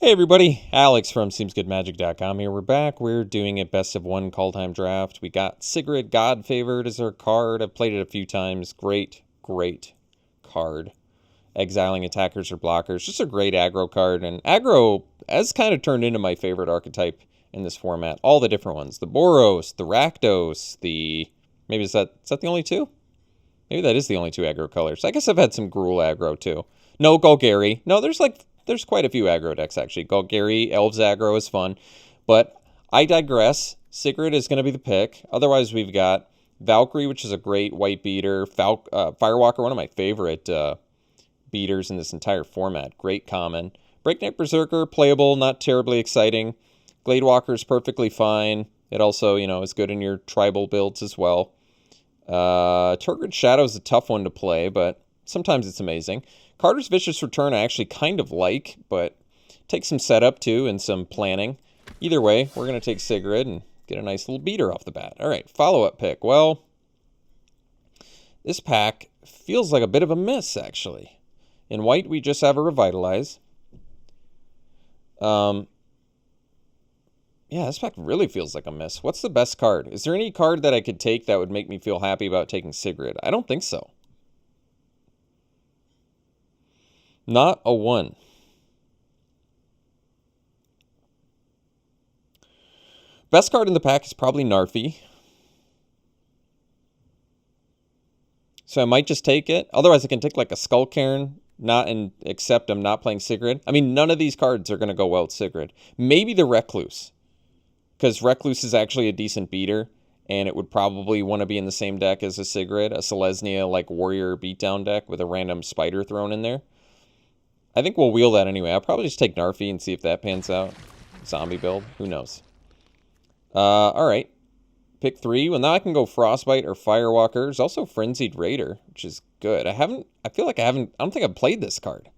Hey everybody, Alex from SeemsGoodMagic.com here. We're back. We're doing a best of one Kaldheim draft. We got Sigrid God Favored as our card. I've played it a few times. Great card. Exiling attackers or blockers. Just a great aggro card. And aggro has kind of turned into my favorite archetype in this format. All the different ones. The Boros, the Rakdos, maybe is that the only two? Maybe that is the only two aggro colors. I guess I've had some Gruul aggro too. No, Golgari. No, there's quite a few aggro decks, actually. Golgari, Elves aggro is fun. But I digress. Sigrid is going to be the pick. Otherwise, we've got Valkyrie, which is a great white beater. Firewalker, one of my favorite beaters in this entire format. Great common. Breakneck Berserker, playable, not terribly exciting. Gladewalker is perfectly fine. It also, is good in your tribal builds as well. Turgid Shadow is a tough one to play, but sometimes it's amazing. Carter's Vicious Return I actually kind of like, but takes some setup too and some planning. Either way, we're going to take Sigrid and get a nice little beater off the bat. All right, follow-up pick. Well, this pack feels like a bit of a miss, actually. In white, we just have a Revitalize. Yeah, this pack really feels like a miss. What's the best card? Is there any card that I could take that would make me feel happy about taking Sigrid? I don't think so. Not a one. Best card in the pack is probably Narfi. So I might just take it. Otherwise, I can take like a Skull Cairn, except I'm not playing Sigrid. I mean, none of these cards are going to go well with Sigrid. Maybe the Recluse, because Recluse is actually a decent beater, and it would probably want to be in the same deck as a Sigrid, a Selesnya like warrior beatdown deck with a random spider thrown in there. I think we'll wheel that anyway. I'll probably just take Narfi and see if that pans out. Zombie build, who knows? All right. Pick 3. Well, now I can go Frostbite or Firewalker. There's also Frenzied Raider, which is good. I don't think I've played this card.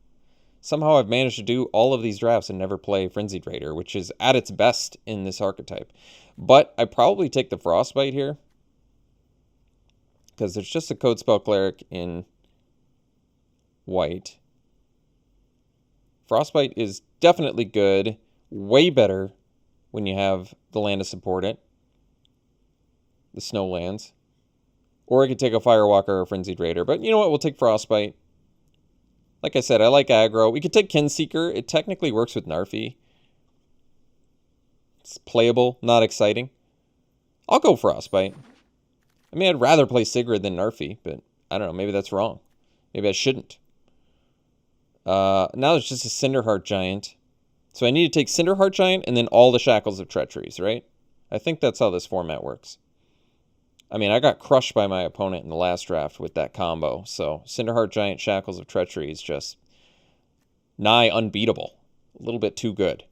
Somehow I've managed to do all of these drafts and never play Frenzied Raider, which is at its best in this archetype. But I probably take the Frostbite here, because there's just a Code Spell Cleric in white. Frostbite is definitely good. Way better when you have the land to support it. The snow lands. Or I could take a Firewalker or a Frenzied Raider. But you know what? We'll take Frostbite. Like I said, I like aggro. We could take Kinseeker. It technically works with Narfi. It's playable, not exciting. I'll go Frostbite. I mean, I'd rather play Sigrid than Narfi, but I don't know. Maybe that's wrong. Maybe I shouldn't. Now there's just a Cinderheart Giant. So I need to take Cinderheart Giant and then all the Shackles of Treacheries, right? I think that's how this format works. I mean, I got crushed by my opponent in the last draft with that combo. So Cinderheart Giant, Shackles of Treachery is just nigh unbeatable. A little bit too good.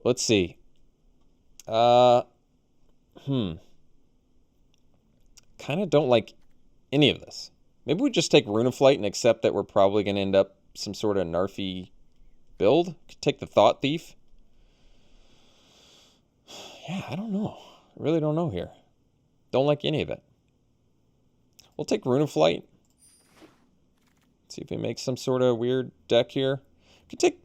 Let's see. Kind of don't like any of this. Maybe we just take Rune of Flight and accept that we're probably going to end up some sort of Narfi build. Could take the Thought Thief. Yeah, I don't know. I really don't know here. Don't like any of it. We'll take Rune of Flight. See if we make some sort of weird deck here. Could take...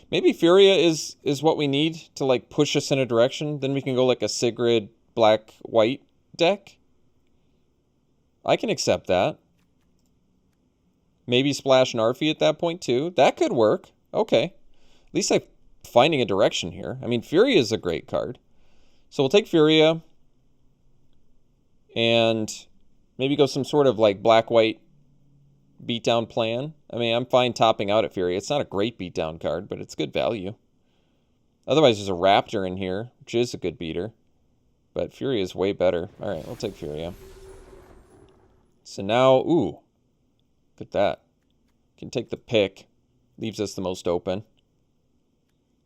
Maybe Furia is what we need to like push us in a direction. Then we can go like a Sigrid black-white deck. I can accept that. Maybe splash Narfi at that point too. That could work. Okay. At least I'm finding a direction here. I mean, Furia is a great card. So we'll take Furia. And maybe go some sort of like black-white beatdown plan. I mean, I'm fine topping out at Furia. It's not a great beatdown card, but it's good value. Otherwise, there's a Raptor in here, which is a good beater. But Furia is way better. All right, we'll take Furia. So now, ooh, look at that. Can take the pick. Leaves us the most open.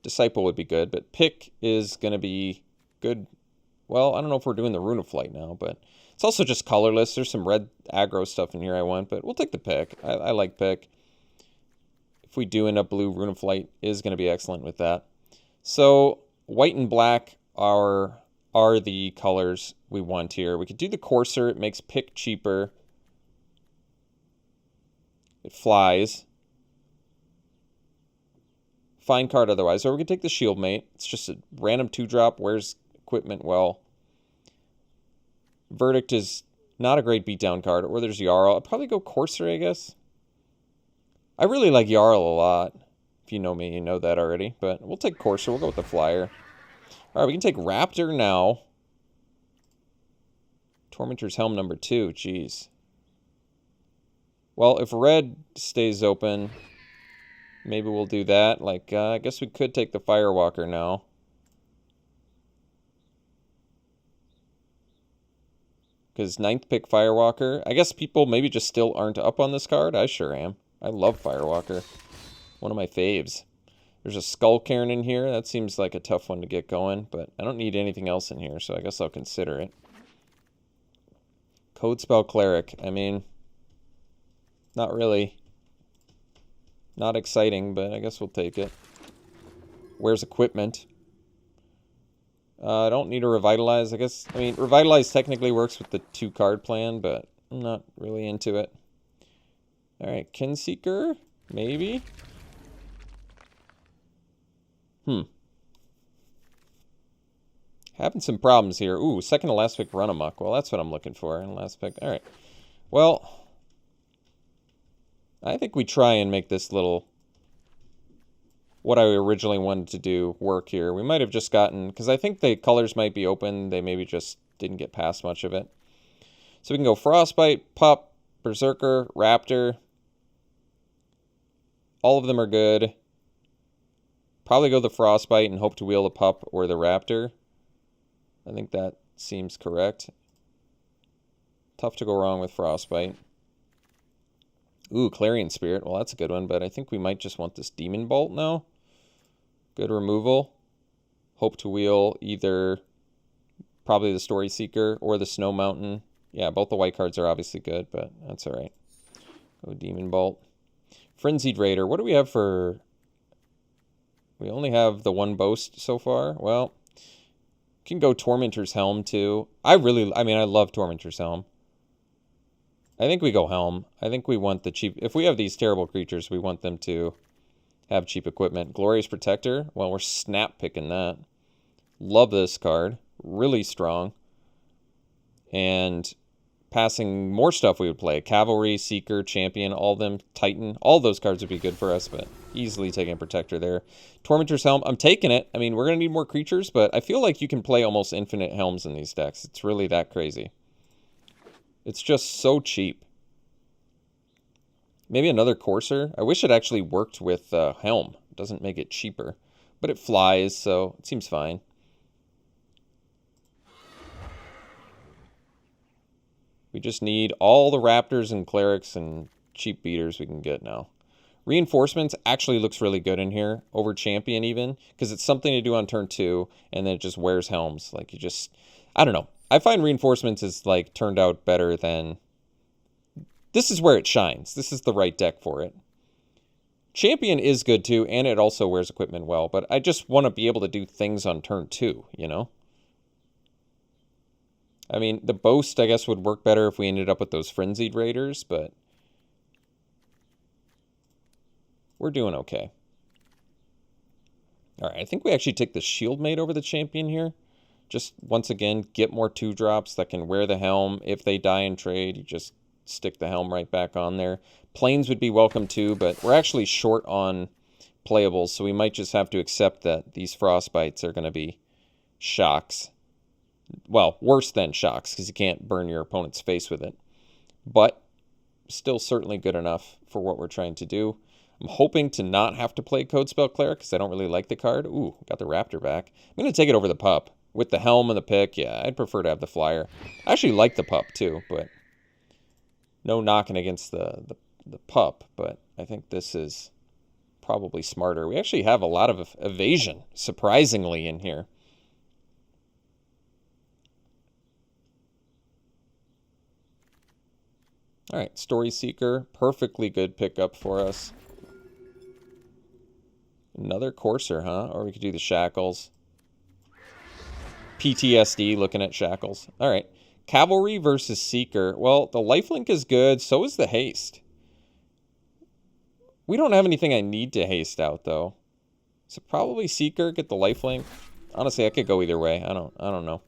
Disciple would be good, but pick is going to be good. Well, I don't know if we're doing the Rune of Flight now, but it's also just colorless. There's some red aggro stuff in here I want, but we'll take the pick. I like pick. If we do end up blue, Rune of Flight is going to be excellent with that. So white and black are the colors we want here. We could do the Courser. It makes pick cheaper. It flies. Fine card otherwise. Or we could take the Shield Mate. It's just a random 2-drop. Wears equipment well. Verdict is not a great beatdown card. Or there's Jarl. I'd probably go Courser, I guess. I really like Jarl a lot. If you know me, you know that already. But we'll take Courser. We'll go with the Flyer. Alright, we can take Raptor now. Tormentor's Helm number 2. Jeez. Well, if red stays open, maybe we'll do that. Like, I guess we could take the Firewalker now. Because 9th pick Firewalker. I guess people maybe just still aren't up on this card. I sure am. I love Firewalker. One of my faves. There's a Skull Cairn in here. That seems like a tough one to get going. But I don't need anything else in here, so I guess I'll consider it. Codespell Cleric. I mean, not really. Not exciting, but I guess we'll take it. Where's equipment? I don't need a Revitalize, I guess. I mean, Revitalize technically works with the 2-card plan, but I'm not really into it. Alright, Kinseeker? Maybe? Having some problems here. Ooh, second to last pick Run Amok. Well, that's what I'm looking for in last pick. Alright. Well, I think we try and make this little, what I originally wanted to do, work here. We might have just gotten, because I think the colors might be open. They maybe just didn't get past much of it. So we can go Frostbite, Pup, Berserker, Raptor. All of them are good. Probably go the Frostbite and hope to wheel the Pup or the Raptor. I think that seems correct. Tough to go wrong with Frostbite. Ooh, Clarion Spirit. Well, that's a good one, but I think we might just want this Demon Bolt now. Good removal. Hope to wheel either probably the Story Seeker or the Snow Mountain. Yeah, both the white cards are obviously good, but that's all right. Go Demon Bolt. Frenzied Raider. What do we have for... We only have the one Boast so far. Well, can go Tormentor's Helm too. I love Tormentor's Helm. I think we go Helm. I think we want the cheap... If we have these terrible creatures, we want them to have cheap equipment. Glorious Protector. Well, we're snap picking that. Love this card. Really strong. And passing more stuff we would play. Cavalry, Seeker, Champion, all of them. Titan. All those cards would be good for us, but easily taking a Protector there. Tormentor's Helm. I'm taking it. I mean, we're going to need more creatures, but I feel like you can play almost infinite Helms in these decks. It's really that crazy. It's just so cheap. Maybe another Courser. I wish it actually worked with Helm. It doesn't make it cheaper. But it flies, so it seems fine. We just need all the Raptors and Clerics and cheap beaters we can get now. Reinforcements actually looks really good in here. Over Champion even. Because it's something to do on turn 2. And then it just wears Helms. Like you just... I don't know. I find Reinforcements is like turned out better than... This is where it shines. This is the right deck for it. Champion is good too, and it also wears equipment well, but I just want to be able to do things on turn 2, you know? I mean, the Boast, I guess, would work better if we ended up with those Frenzied Raiders, but... We're doing okay. Alright, I think we actually take the Shield Mate over the Champion here. Just, once again, get more 2-drops that can wear the Helm. If they die in trade, you just stick the Helm right back on there. Planes would be welcome too, but we're actually short on playables, so we might just have to accept that these Frostbites are going to be shocks. Well, worse than shocks, because you can't burn your opponent's face with it. But still certainly good enough for what we're trying to do. I'm hoping to not have to play Codespell Cleric, because I don't really like the card. Ooh, got the Raptor back. I'm going to take it over the Pup. With the Helm and the pick, yeah, I'd prefer to have the Flyer. I actually like the Pup too, but no knocking against the Pup, but I think this is probably smarter. We actually have a lot of evasion, surprisingly, in here. All right, Story Seeker, perfectly good pickup for us. Another Courser, huh? Or we could do the Shackles. PTSD looking at Shackles. All right. Cavalry versus Seeker. Well, the lifelink is good. So is the haste. We don't have anything I need to haste out, though. So probably Seeker, get the lifelink. Honestly, I could go either way. I don't know.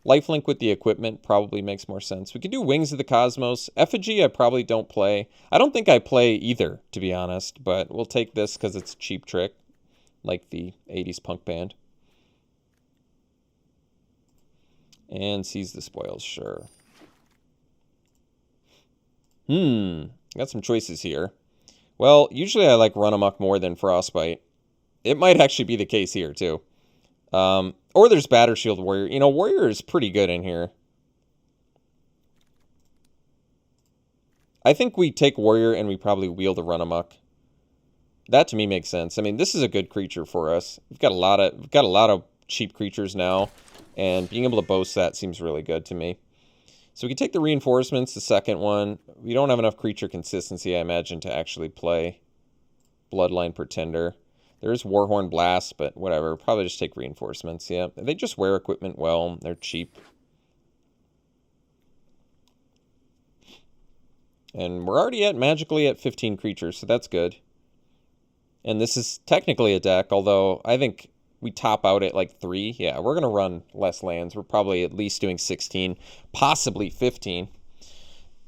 Lifelink with the equipment probably makes more sense. We could do Wings of the Cosmos. Effigy I probably don't play. I don't think I play either, to be honest, but we'll take this because it's a cheap trick, like the 80s punk band. And Seize the Spoils, sure. Got some choices here. Well, usually I like Run Amok more than Frostbite. It might actually be the case here, too. Or there's Batter Shield Warrior. You know, Warrior is pretty good in here. I think we take Warrior and we probably wheel the Run Amok. That to me makes sense. I mean, this is a good creature for us. We've got a lot of cheap creatures now, and being able to boast that seems really good to me. So we can take the reinforcements, the second one. We don't have enough creature consistency, I imagine, to actually play Bloodline Pretender. There's Warhorn Blast, but whatever. Probably just take reinforcements, yeah. They just wear equipment well. They're cheap. And we're already magically at 15 creatures, so that's good. And this is technically a deck, although I think we top out at like 3. Yeah, we're going to run less lands. We're probably at least doing 16, possibly 15.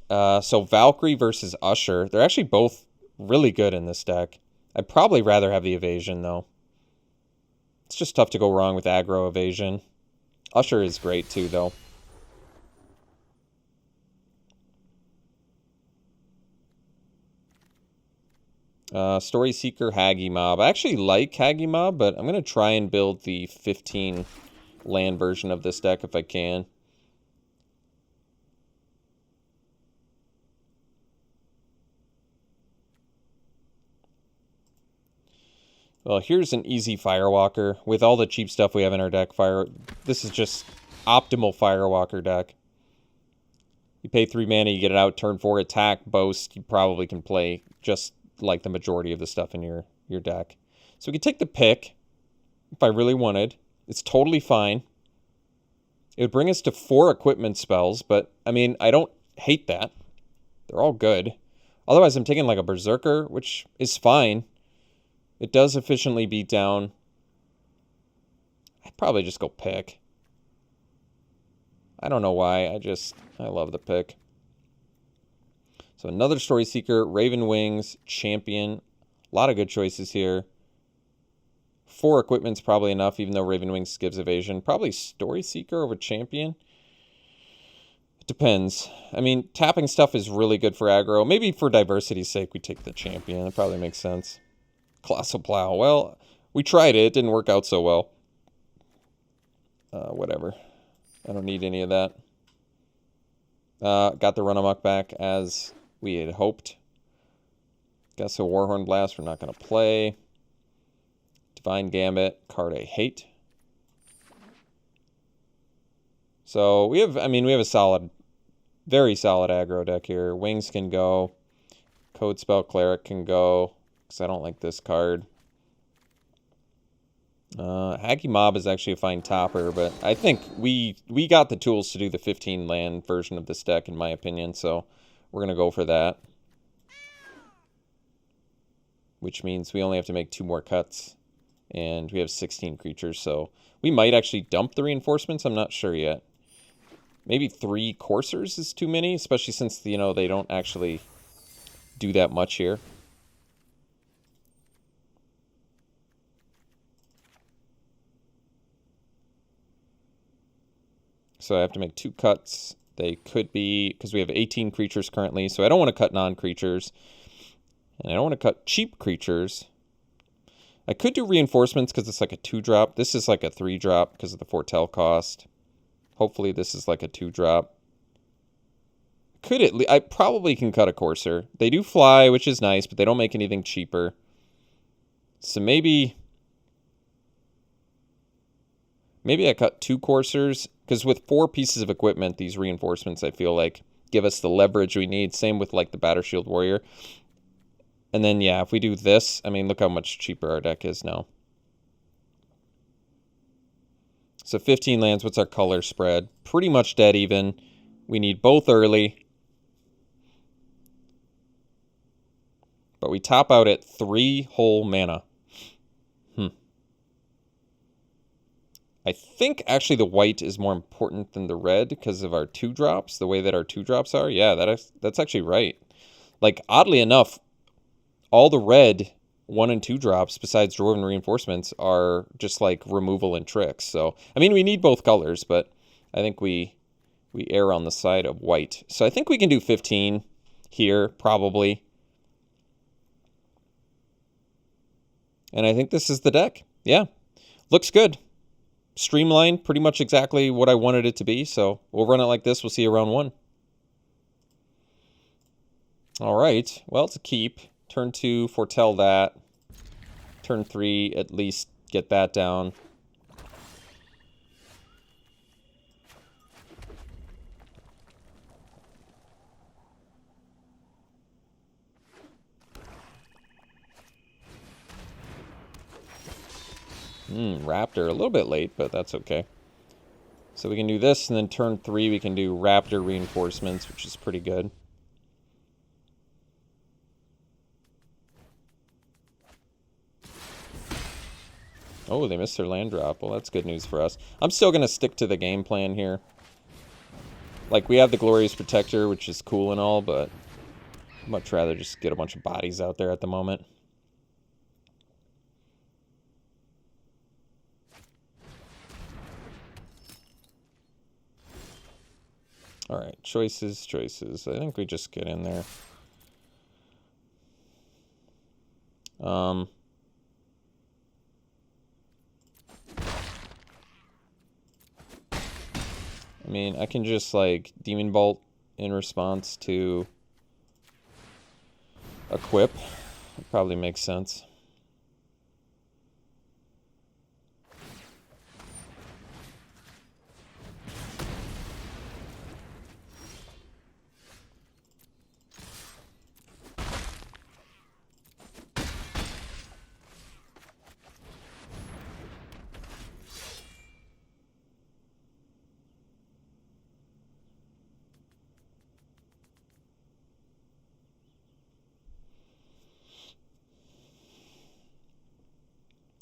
So Valkyrie versus Usher. They're actually both really good in this deck. I'd probably rather have the evasion, though. It's just tough to go wrong with aggro evasion. Usher is great, too, though. Story Seeker, Haggy Mob. I actually like Haggy Mob, but I'm going to try and build the 15 land version of this deck if I can. Well, here's an easy Firewalker. With all the cheap stuff we have in our deck, this is just optimal Firewalker deck. You pay 3 mana, you get it out, turn 4, attack, boast. You probably can play just like the majority of the stuff in your deck. So we can take the pick if I really wanted. It's totally fine. It would bring us to 4 equipment spells, but, I mean, I don't hate that. They're all good. Otherwise, I'm taking like a Berserker, which is fine. It does efficiently beat down. I'd probably just go pick. I don't know why. I love the pick. So another Story Seeker, Raven Wings, Champion. A lot of good choices here. 4 equipment's probably enough, even though Raven Wings gives evasion. Probably Story Seeker over Champion. It depends. I mean, tapping stuff is really good for aggro. Maybe for diversity's sake, we take the Champion. That probably makes sense. Colossal Plow. Well, we tried it. It didn't work out so well. Whatever. I don't need any of that. Got the Run Amok back as we had hoped. Guess a Warhorn Blast we're not going to play. Divine Gambit. Card I hate. So we have a solid, very solid aggro deck here. Wings can go. Code Spell Cleric can go. Because I don't like this card. Haggy Mob is actually a fine topper, but I think we got the tools to do the 15 land version of this deck, in my opinion, so we're going to go for that. Which means we only have to make 2 more cuts, and we have 16 creatures, so we might actually dump the reinforcements. I'm not sure yet. Maybe 3 coursers is too many, especially since, they don't actually do that much here. So I have to make 2 cuts. They could be, because we have 18 creatures currently, so I don't want to cut non-creatures. And I don't want to cut cheap creatures. I could do reinforcements because it's like a 2-drop. This is like a 3-drop because of the foretell cost. Hopefully this is like a 2-drop. I probably can cut a courser. They do fly, which is nice, but they don't make anything cheaper. So maybe I cut 2 coursers, because with 4 pieces of equipment, these reinforcements, I feel like, give us the leverage we need. Same with, like, the Batter Shield Warrior. And then, yeah, if we do this, I mean, look how much cheaper our deck is now. So 15 lands, what's our color spread? Pretty much dead even. We need both early. But we top out at 3 whole mana. I think actually the white is more important than the red because of our 2-drops, the way that our 2-drops are. Yeah, that's actually right. Like, oddly enough, all the red 1 and 2 drops besides Dwarven Reinforcements are just like removal and tricks. So, I mean, we need both colors, but I think we err on the side of white. So I think we can do 15 here, probably. And I think this is the deck. Yeah, looks good. Streamlined, pretty much exactly what I wanted it to be. So we'll run it like this. We'll see you round 1. All right. Well, it's a keep. Turn 2, foretell that. Turn 3, at least get that down. Raptor, a little bit late, but that's okay. So we can do this, and then turn 3 we can do Raptor Reinforcements, which is pretty good. Oh, they missed their land drop. Well, that's good news for us. I'm still going to stick to the game plan here. Like, we have the Glorious Protector, which is cool and all, but I'd much rather just get a bunch of bodies out there at the moment. All right, choices. I think we just get in there. I mean, I can just, like, Demon Bolt in response to Equip. It probably makes sense.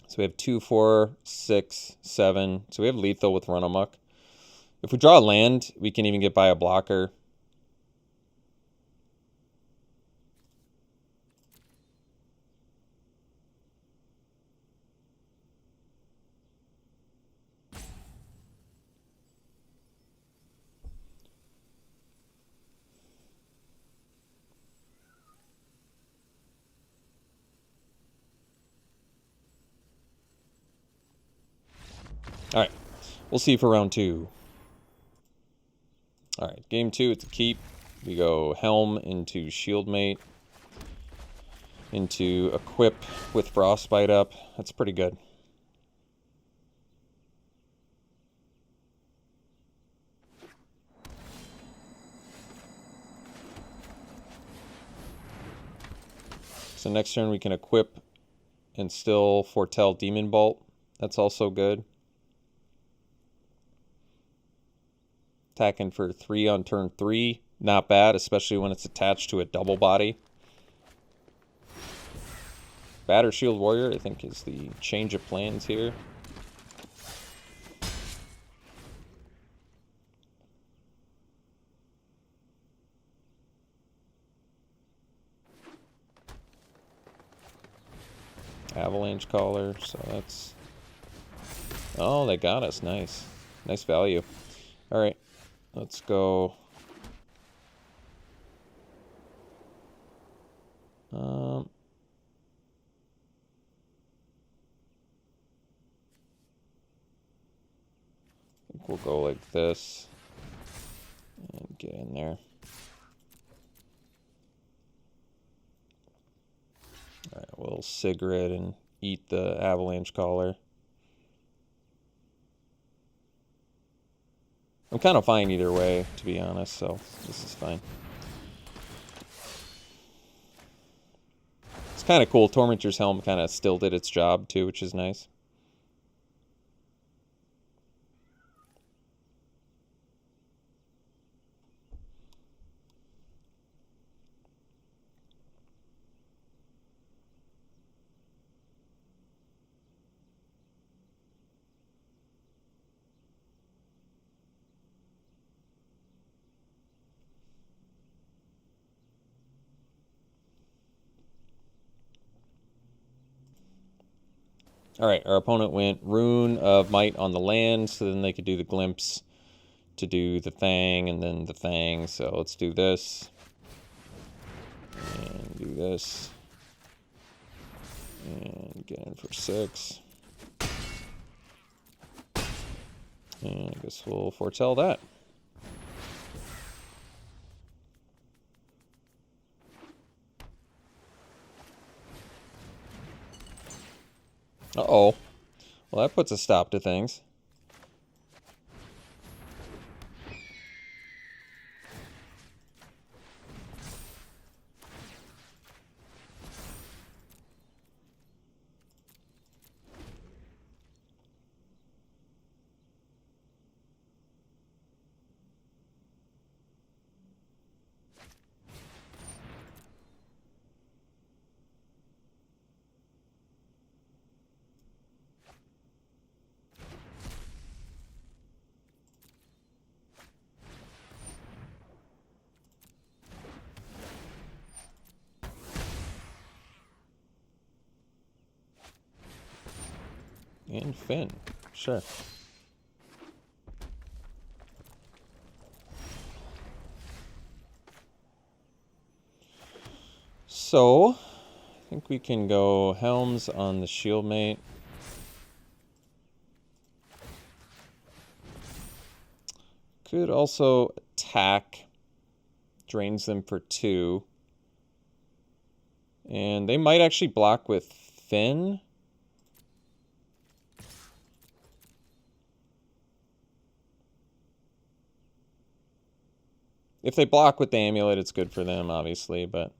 So we have 2, 4, 6, 7. So we have lethal with Run Amok. If we draw a land, we can even get by a blocker. All right, we'll see for round 2. All right, game 2, it's a keep. We go Helm into Shieldmate, into Equip with Frostbite up. That's pretty good. So next turn we can Equip and still foretell Demon Bolt. That's also good. Attacking for 3 on turn 3. Not bad, especially when it's attached to a double body. Batter Shield Warrior, I think, is the change of plans here. Avalanche Caller, so that's... Oh, they got us. Nice. Nice value. All right, let's go... I think we'll go like this and get in there. All right, we'll Sigrid and eat the Avalanche Caller. I'm kind of fine either way, to be honest, so this is fine. It's kind of cool. Tormentor's Helm kind of still did its job, too, which is nice. Alright, our opponent went Rune of Might on the land, so then they could do the Glimpse to do the Thing, and then the Thing. So let's do this. And do this. And get in for 6. And I guess we'll foretell that. Uh-oh. Well, that puts a stop to things. And Finn. Sure. So, I think we can go Helms on the Shieldmate. Could also attack. Drains them for 2. And they might actually block with Finn. If they block with the amulet, it's good for them, obviously, but...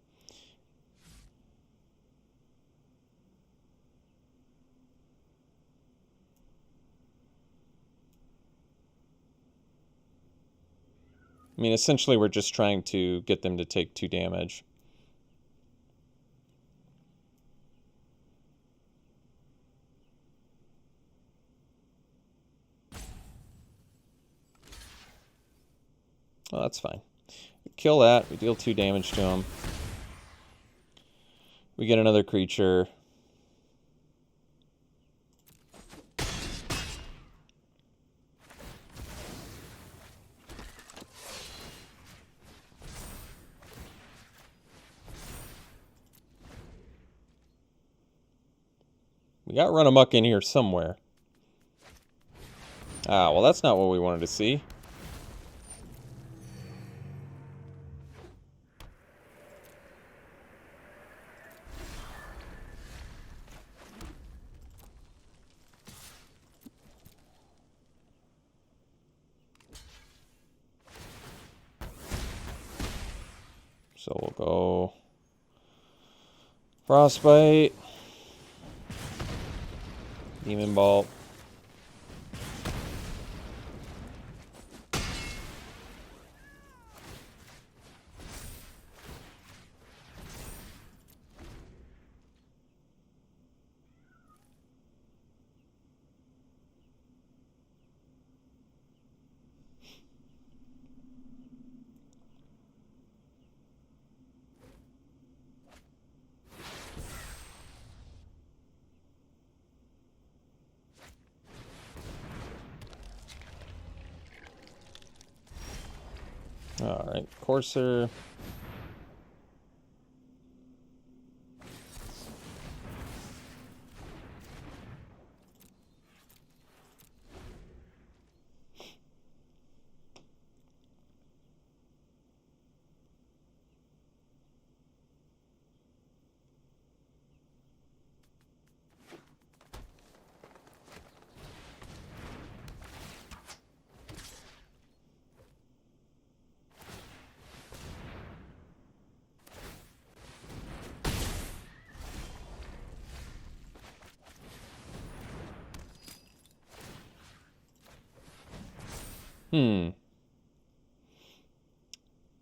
I mean, essentially, we're just trying to get them to take 2 damage. Well, that's fine. We kill that. We deal 2 damage to him. We get another creature. We got Run Amok in here somewhere. Ah, well, that's not what we wanted to see. So we'll go Frostbite, Demon Bolt. All right, Courser.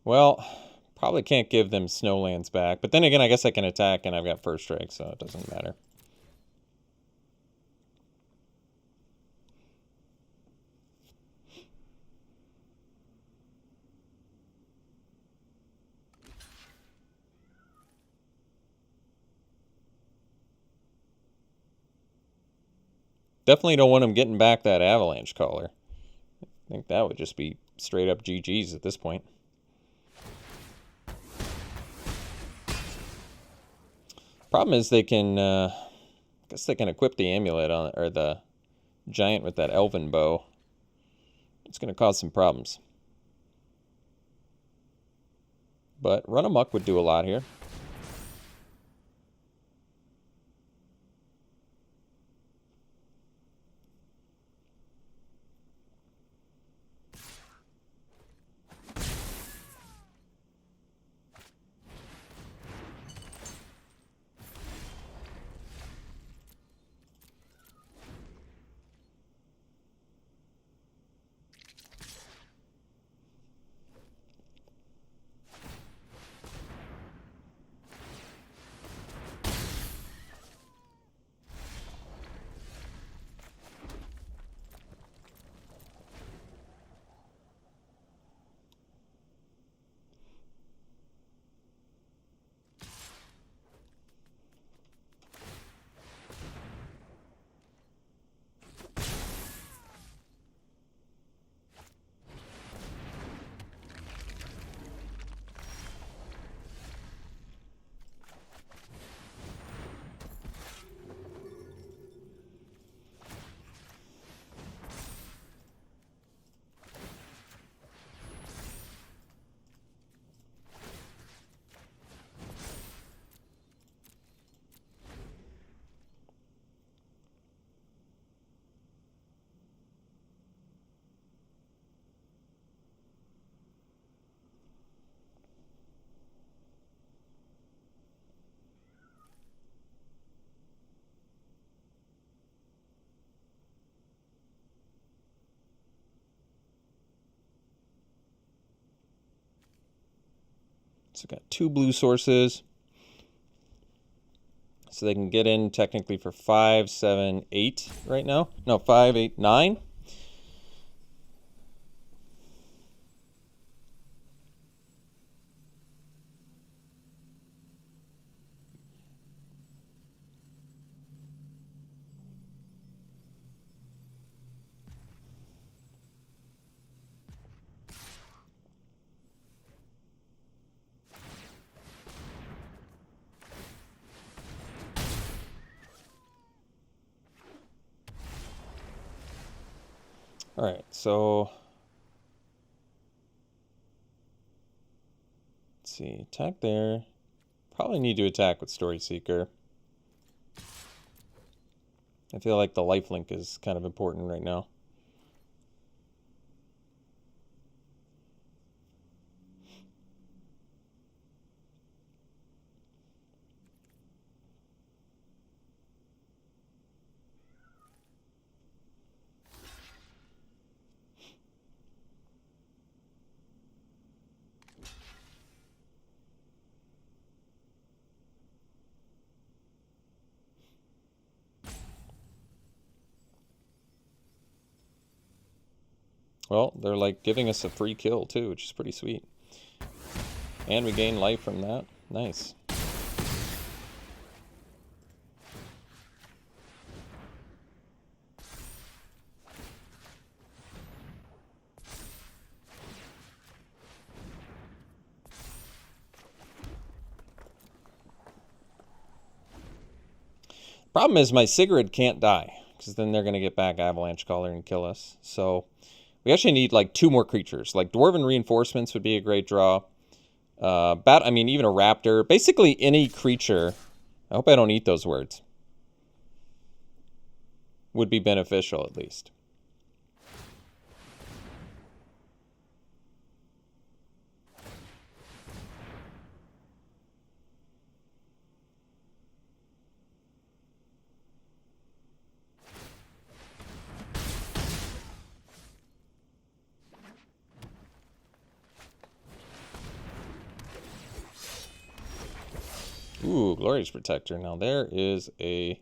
Well, probably can't give them Snowlands back. But then again, I guess I can attack and I've got first strike, so it doesn't matter. Definitely don't want him getting back that Avalanche Caller. I think that would just be straight up GG's at this point. Problem is they can, I guess they can equip the amulet on, or the giant with that elven bow. It's going to cause some problems. But Run Amok would do a lot here. So got 2 blue sources. So they can get in technically for 5, 7, 8 right now. No, 5, 8, 9. All right, so let's see, attack there. Probably need to attack with Story Seeker. I feel like the lifelink is kind of important right now. Well, they're like giving us a free kill too, which is pretty sweet. And we gain life from that. Nice. Problem is my Sigrid can't die, because then they're going to get back Avalanche Caller and kill us. So we actually need like 2 more creatures. Like Dwarven Reinforcements would be a great draw. I mean, even a Raptor. Basically any creature, I hope I don't eat those words, would be beneficial at least. Ooh, Glorious Protector. Now there is a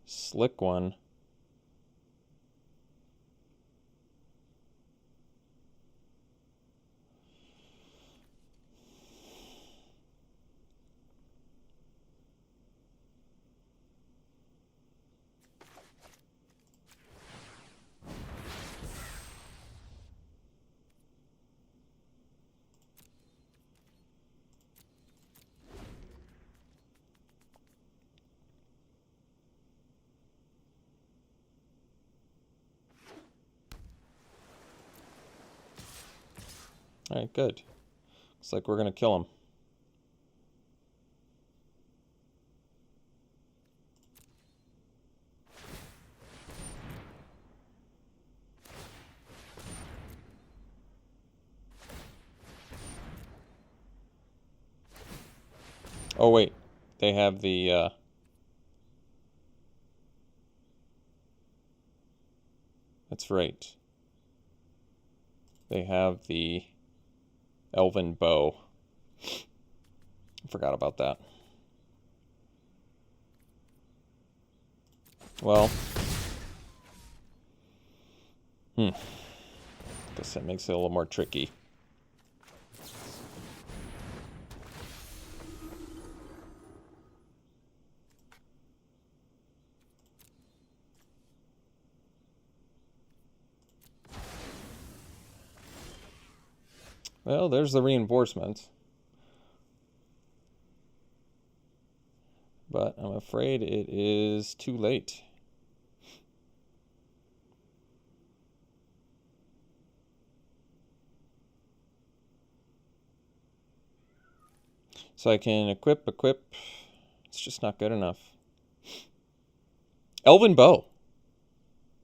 slick one. Alright, good. Looks like we're going to kill him. Oh, wait. They have the... That's right. They have the Elven Bow. I forgot about that. Well. Guess that makes it a little more tricky. Well, there's the reinforcement. But I'm afraid it is too late. So I can equip. It's just not good enough. Elven Bow.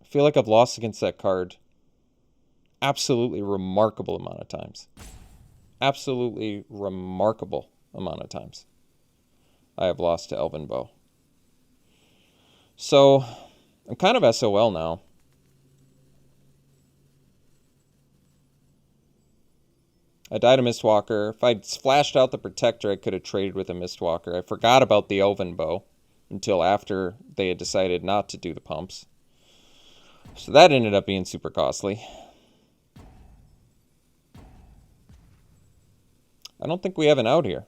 I feel like I've lost against that card absolutely remarkable amount of times. Absolutely remarkable amount of times I have lost to Elven Bow. So I'm kind of SOL now. I died a Mistwalker. If I'd flashed out the Protector, I could have traded with a Mistwalker. I forgot about the Elven Bow until after they had decided not to do the pumps. So that ended up being super costly. I don't think we have an out here.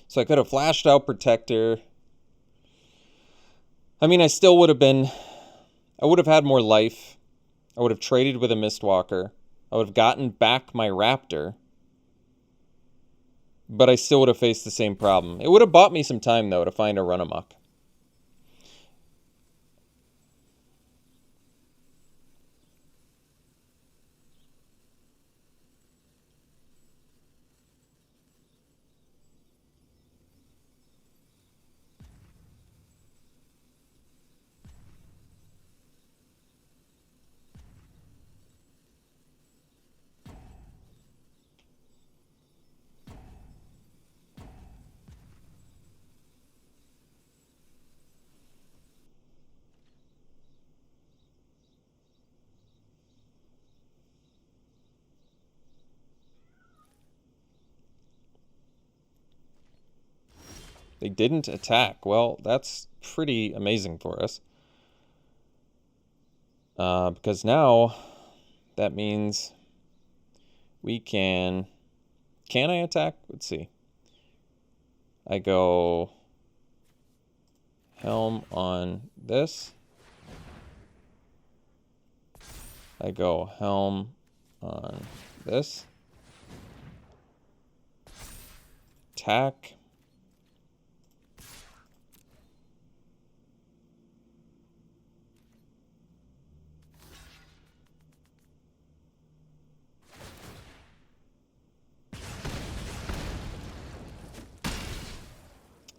So I could have flashed out Protector. I mean, I still would have been... I would have had more life. I would have traded with a Mistwalker. I would have gotten back my Raptor. But I still would have faced the same problem. It would have bought me some time, though, to find a run amok. They didn't attack. Well, that's pretty amazing for us. Because now that means we can... Can I attack? Let's see. I go Helm on this. I go Helm on this. Attack.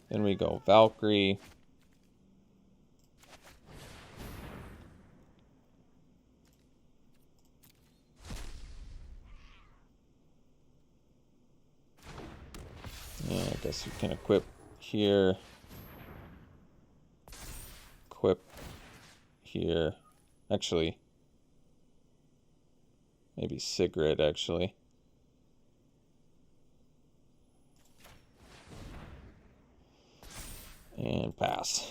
Then we go Valkyrie. Yeah, I guess you can equip here. Equip here. Actually, maybe Sigrid, actually. And pass.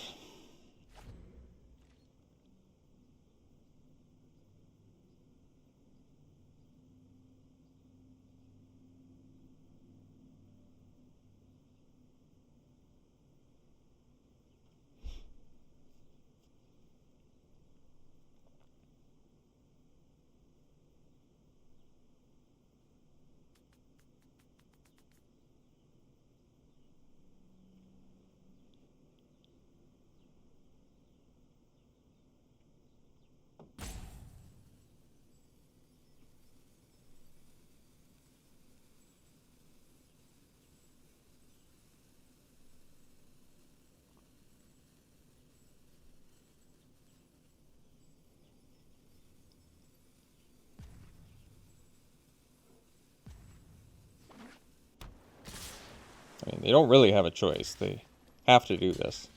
I mean, they don't really have a choice. They have to do this.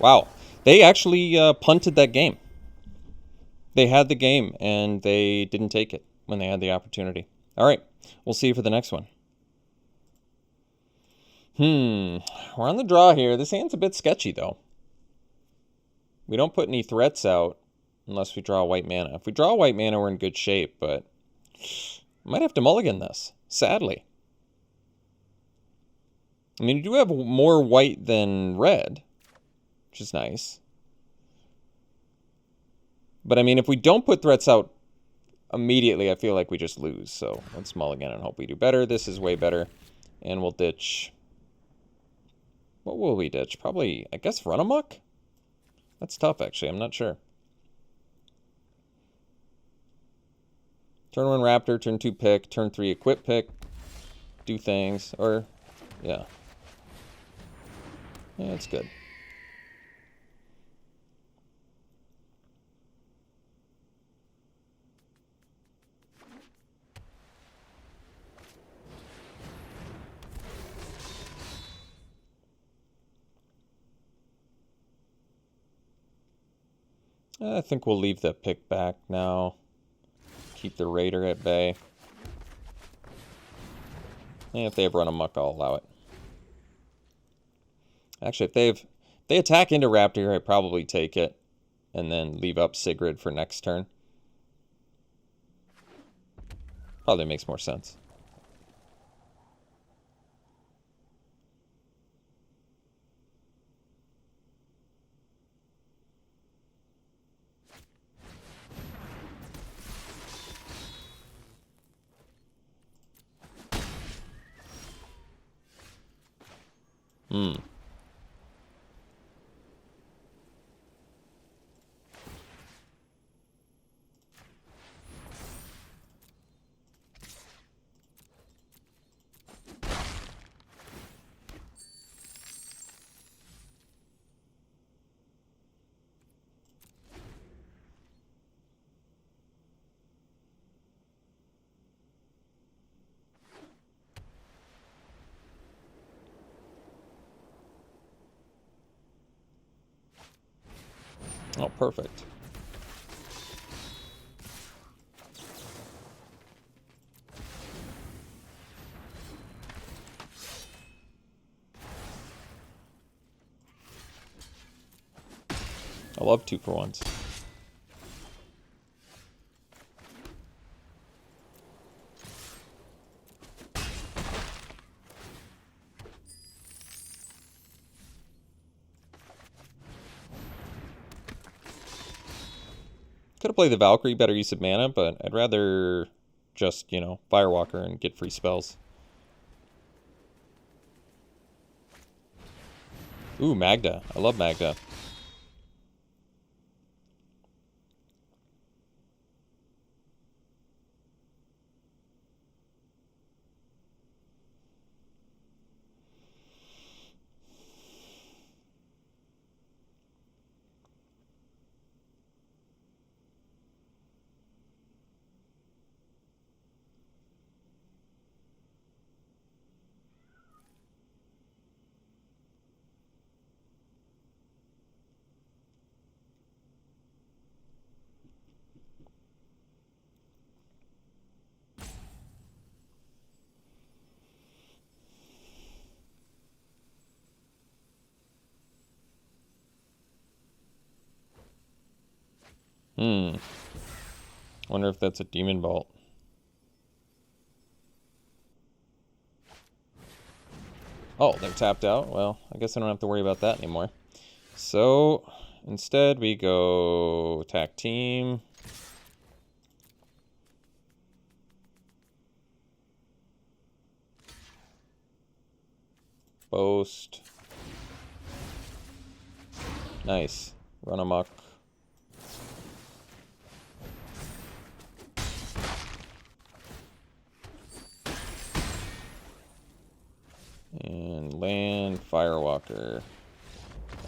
Wow. They actually punted that game. They had the game, and they didn't take it when they had the opportunity. All right. We'll see you for the next one. We're on the draw here. This hand's a bit sketchy, though. We don't put any threats out unless we draw white mana. If we draw white mana, we're in good shape, but I might have to mulligan this, sadly. I mean, you do have more white than red, which is nice. But, I mean, if we don't put threats out immediately, I feel like we just lose. So let's mulligan and hope we do better. This is way better. And we'll ditch... What will we ditch? Probably, I guess, Run Amok? That's tough, actually. I'm not sure. Turn 1 Raptor, turn 2 Pick, turn 3 Equip Pick. Do things. Or, yeah. Yeah, it's good. I think we'll leave the pick back now. Keep the Raider at bay. And if they have Run Amok, I'll allow it. Actually, if they attack into Raptor, I probably take it. And then leave up Sigrid for next turn. Probably makes more sense. Oh, perfect. I love 2-for-1s. Could have played the Valkyrie, better use of mana, but I'd rather just, you know, Firewalker and get free spells. Ooh, Magda. I love Magda. Wonder if that's a Demon Vault. Oh, they're tapped out? Well, I guess I don't have to worry about that anymore. So, instead we go attack team. Boast. Nice. Run amok.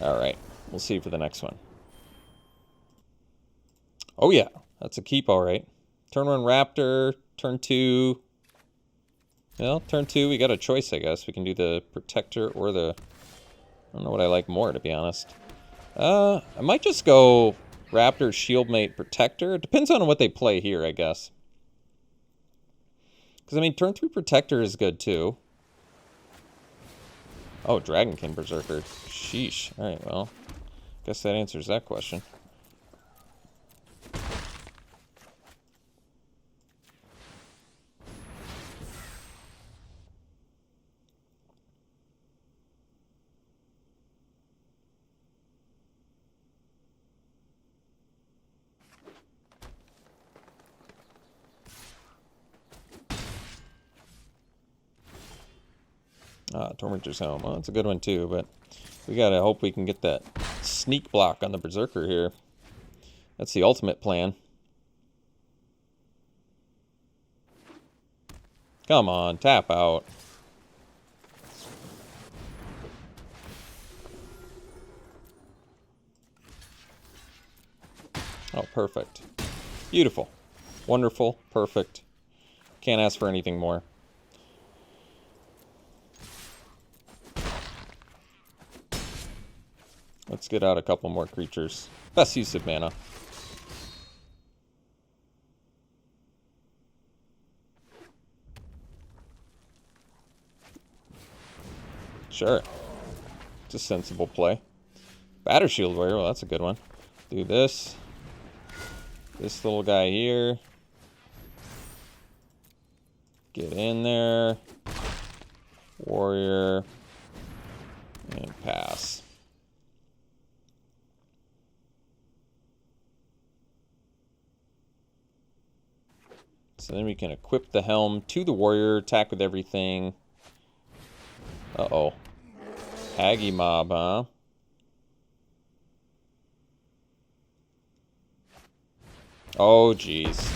Alright, we'll see for the next one. Oh yeah, that's a keep, alright. Turn 1 Raptor, turn 2... Well, turn 2, we got a choice, I guess. We can do the Protector or the... I don't know what I like more, to be honest. I might just go Raptor, Shieldmate, Protector. It depends on what they play here, I guess. Because, I mean, turn 3 Protector is good, too. Oh, Dragonkin Berserker. Sheesh. Alright, well. Guess that answers that question. Tormentor's Helm. Well, that's a good one too, but we gotta hope we can get that sneak block on the Berserker here. That's the ultimate plan. Come on, tap out. Oh, perfect. Beautiful. Wonderful. Perfect. Can't ask for anything more. Let's get out a couple more creatures. Best use of mana. Sure. It's a sensible play. Batter Shield Warrior, well, that's a good one. Do this. This little guy here. Get in there. Warrior. And pass. So then we can equip the helm to the warrior, attack with everything. Uh-oh. Aggie Mob, huh? Oh, jeez.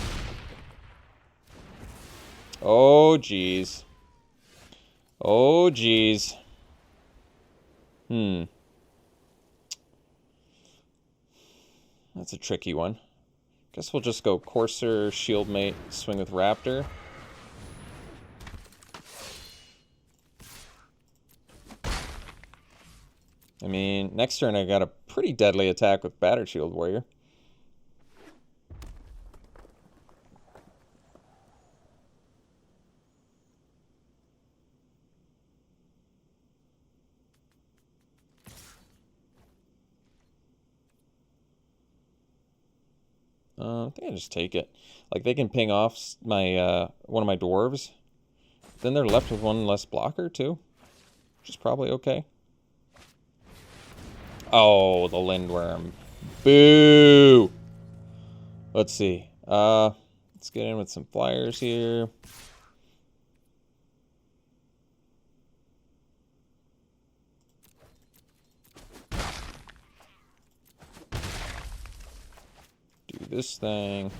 Oh, jeez. Oh, jeez. That's a tricky one. Guess we'll just go Courser, Shieldmate, swing with Raptor. I mean, next turn I got a pretty deadly attack with Batter Shield Warrior. I think I just take it. Like, they can ping off my one of my dwarves. Then they're left with one less blocker, too. Which is probably okay. Oh, the Lindworm. Boo! Let's see. Let's get in with some flyers here. Do this thing.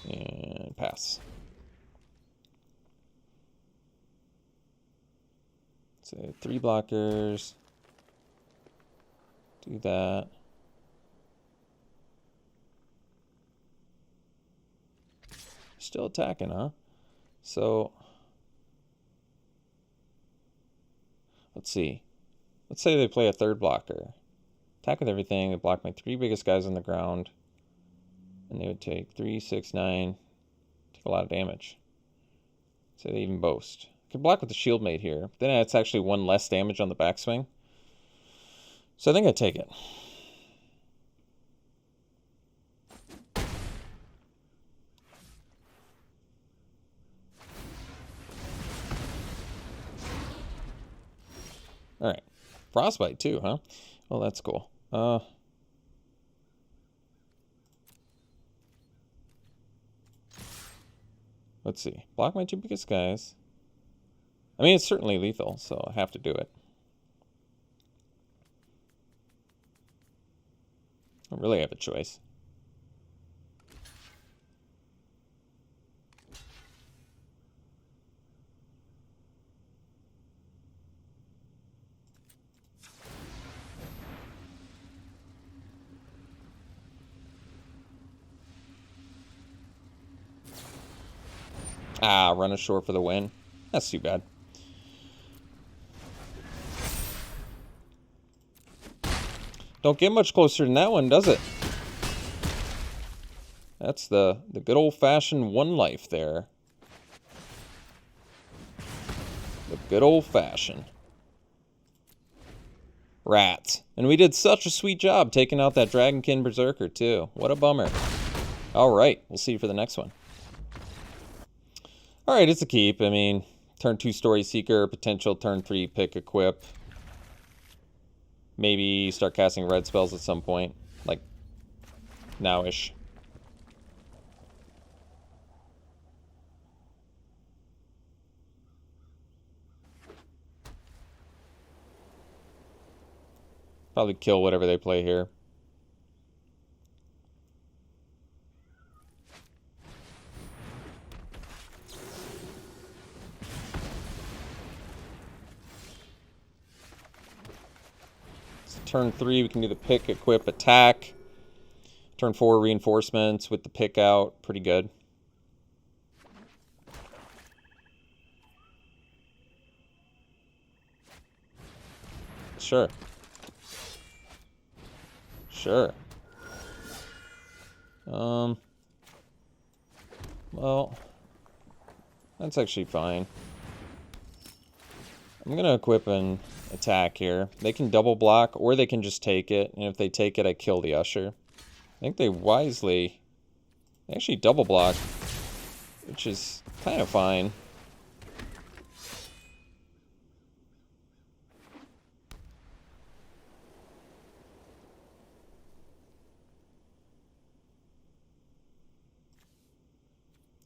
And pass. So 3 blockers. Do that. Still attacking, huh? So, let's see. Let's say they play a 3rd blocker. Attack with everything. They block my 3 biggest guys on the ground. And they would take 3, 6, 9. Take a lot of damage. Say they even boast. Could block with the Shieldmate here. Then it's actually 1 less damage on the backswing. So I think I take it. Alright. Frostbite too, huh? Well, that's cool. Let's see. Block my 2 biggest guys. I mean, it's certainly lethal, so I have to do it. I don't really have a choice. Ah, run ashore for the win. That's too bad. Don't get much closer than that one, does it? That's the good old-fashioned one life there. The good old-fashioned. Rats. And we did such a sweet job taking out that Dragonkin Berserker, too. What a bummer. Alright, we'll see you for the next one. Alright, it's a keep. I mean, turn 2 Story Seeker, potential turn 3 pick equip. Maybe start casting red spells at some point. Like, now-ish. Probably kill whatever they play here. So turn 3, we can do the pick, equip, attack. Turn 4, reinforcements with the pick out. Pretty good. Sure. Sure. Well, that's actually fine. I'm gonna equip an attack here. They can double block, or they can just take it, and if they take it, I kill the Usher. I think they wisely... They actually double block, which is kind of fine.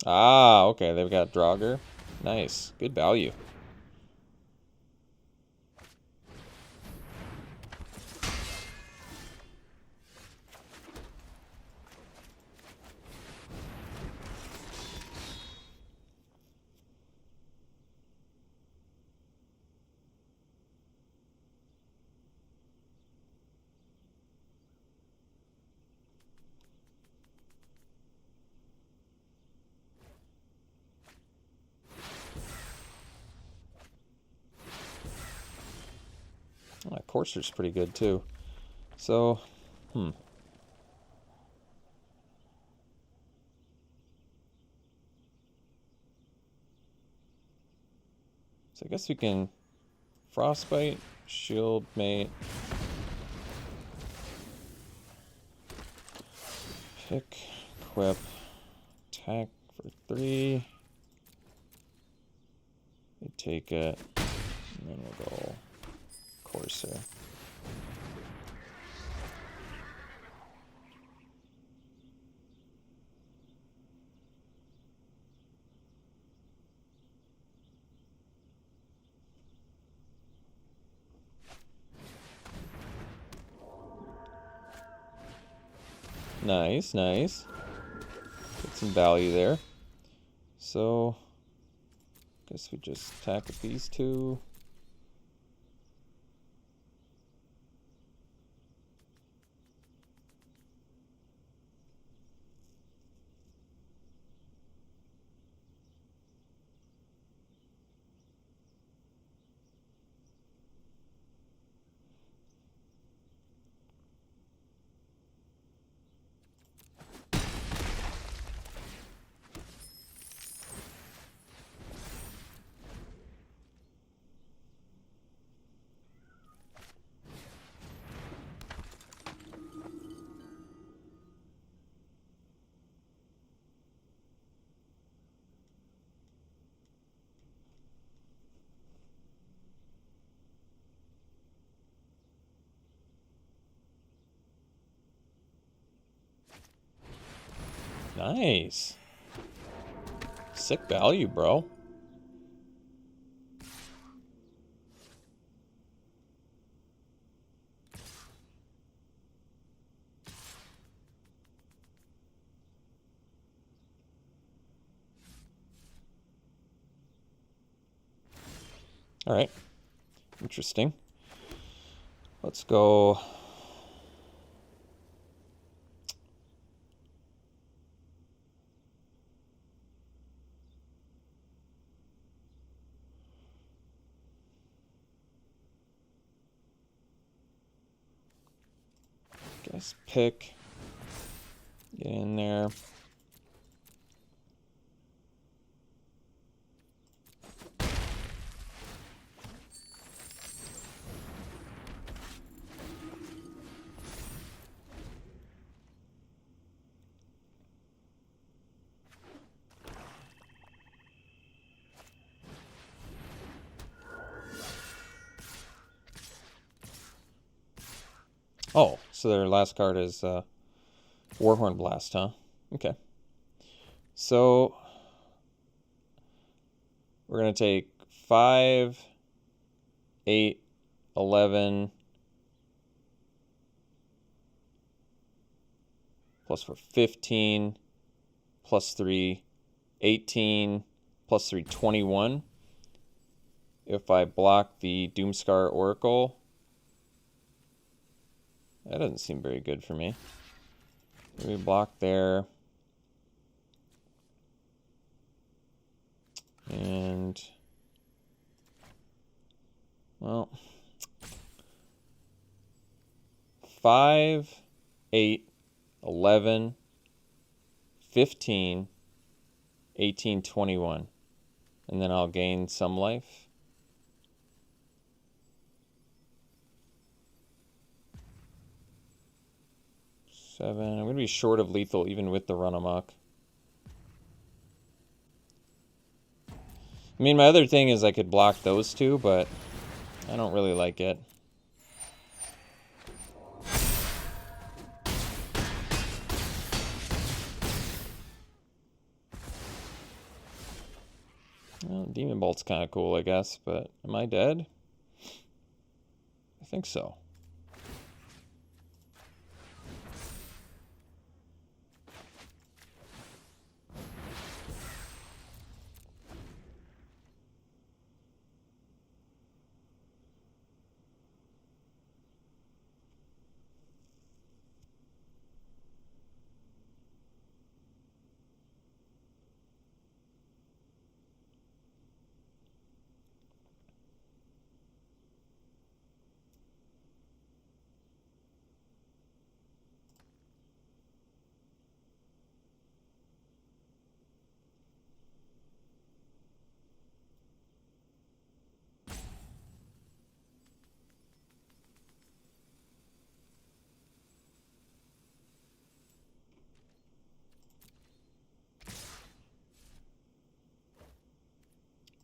Ah, okay, they've got Draugr. Nice. Good value. Oh, Courser's pretty good, too. So, So I guess we can Frostbite, Shield Mate, pick, equip, attack for 3. We take it, and then we'll go Courser. Nice, nice. Get some value there. So, guess we just attack with these 2. Nice. Sick value, bro. Alright. Interesting. Let's go... Nice pick. Get in there. Oh, so their last card is Warhorn Blast, huh? Okay. So we're going to take 5, 8, 11, plus 4, 15, plus 3, 18, plus 3, 21. If I block the Doomscar Oracle, that doesn't seem very good for me. We block there. And, well, 5, 8, 11, 15, 18, 21. And then I'll gain some life. 7. I'm going to be short of lethal even with the run amok. I mean, my other thing is I could block those two, but I don't really like it. Well, Demon Bolt's kind of cool, I guess, but am I dead? I think so.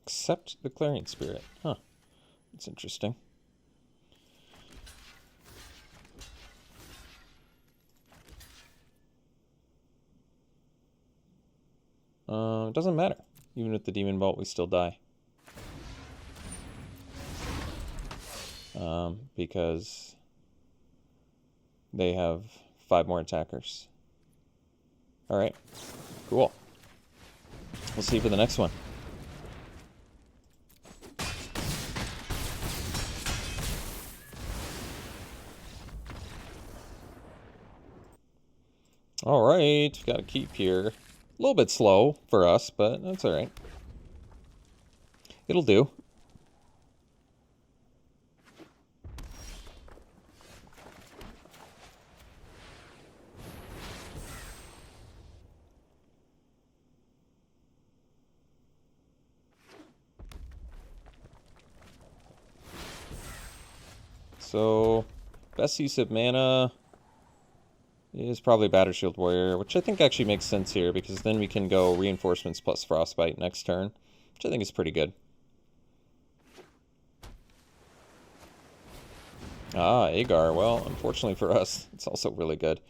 Accept the Clarion Spirit. Huh. That's interesting. It doesn't matter. Even with the Demon Bolt, we still die. Because they have 5 more attackers. Alright. Cool. We'll see you for the next one. Alright, got a keep here. A little bit slow for us, but that's alright. It'll do. So, best use of mana is probably Battershield Warrior, which I think actually makes sense here, because then we can go Reinforcements plus Frostbite next turn, which I think is pretty good. Ah, Agar. Well, unfortunately for us, it's also really good.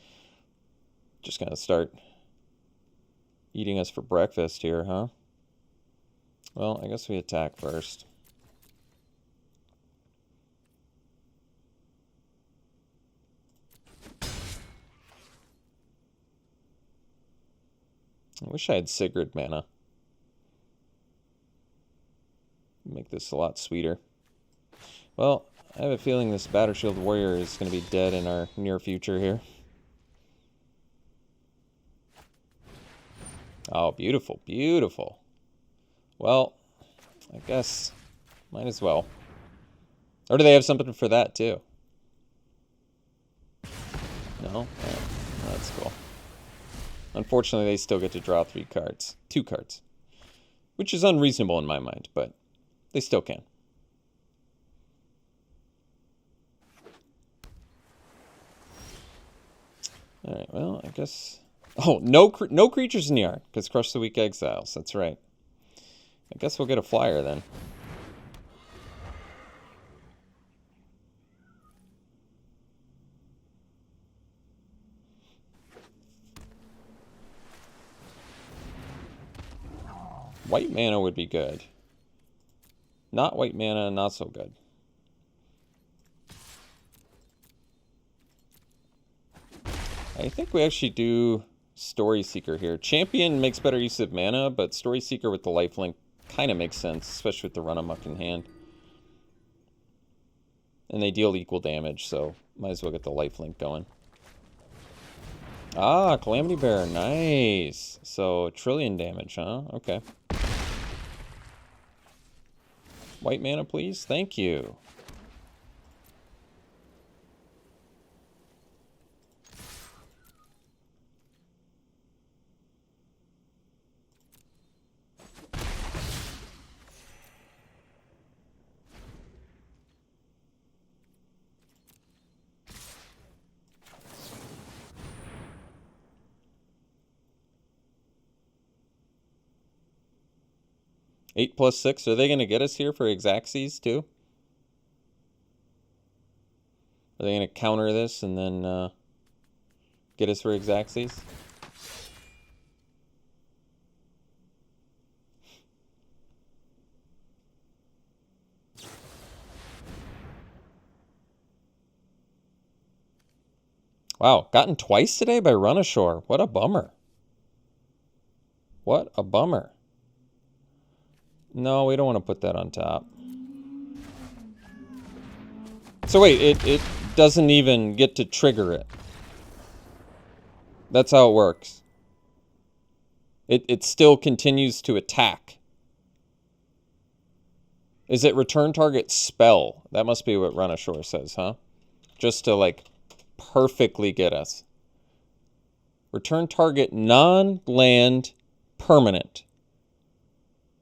Just gonna start eating us for breakfast here, huh? Well, I guess we attack first. I wish I had Sigrid mana. Make this a lot sweeter. Well, I have a feeling this Battershield Warrior is going to be dead in our near future here. Oh, beautiful, beautiful. Well, I guess might as well. Or do they have something for that too? No, now. Yeah, that's cool. Unfortunately, they still get to draw 2 cards. Which is unreasonable in my mind, but they still can. Alright, well, I guess... Oh, no creatures in the yard, because Crush the Weak Exiles. That's right. I guess we'll get a flyer then. White mana would be good. Not white mana, not so good. I think we actually do Story Seeker here. Champion makes better use of mana, but Story Seeker with the lifelink kind of makes sense, especially with the run amok in hand. And they deal equal damage, so might as well get the lifelink going. Ah, Calamity Bear, nice. So 1 trillion damage, huh? Okay. White mana, please. Thank you. Eight plus 6. Are they going to get us here for Exaxes too? Are they going to counter this and then get us for Exaxes? Wow, gotten twice today by Run Ashore. What a bummer. What a bummer. No, we don't want to put that on top. So wait, it doesn't even get to trigger it. That's how it works. It still continues to attack. Is it return target spell? That must be what Run Ashore says, huh? Just to, like, perfectly get us. Return target non-land permanent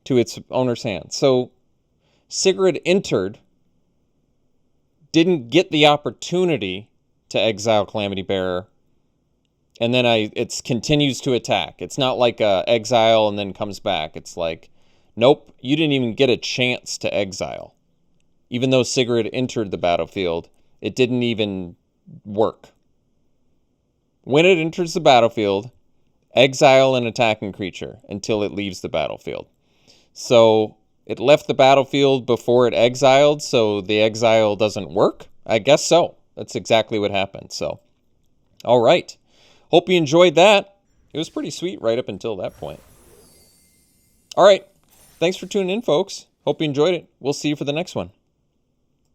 to its owner's hand. So Sigrid entered, didn't get the opportunity to exile Calamity Bearer, and then it continues to attack. It's not like a exile and then comes back. It's like, nope, you didn't even get a chance to exile. Even though Sigrid entered the battlefield, it didn't even work. When it enters the battlefield, exile an attacking creature until it leaves the battlefield. So it left the battlefield before it exiled, so the exile doesn't work? I guess so. That's exactly what happened. So, all right. Hope you enjoyed that. It was pretty sweet right up until that point. All right. Thanks for tuning in, folks. Hope you enjoyed it. We'll see you for the next one.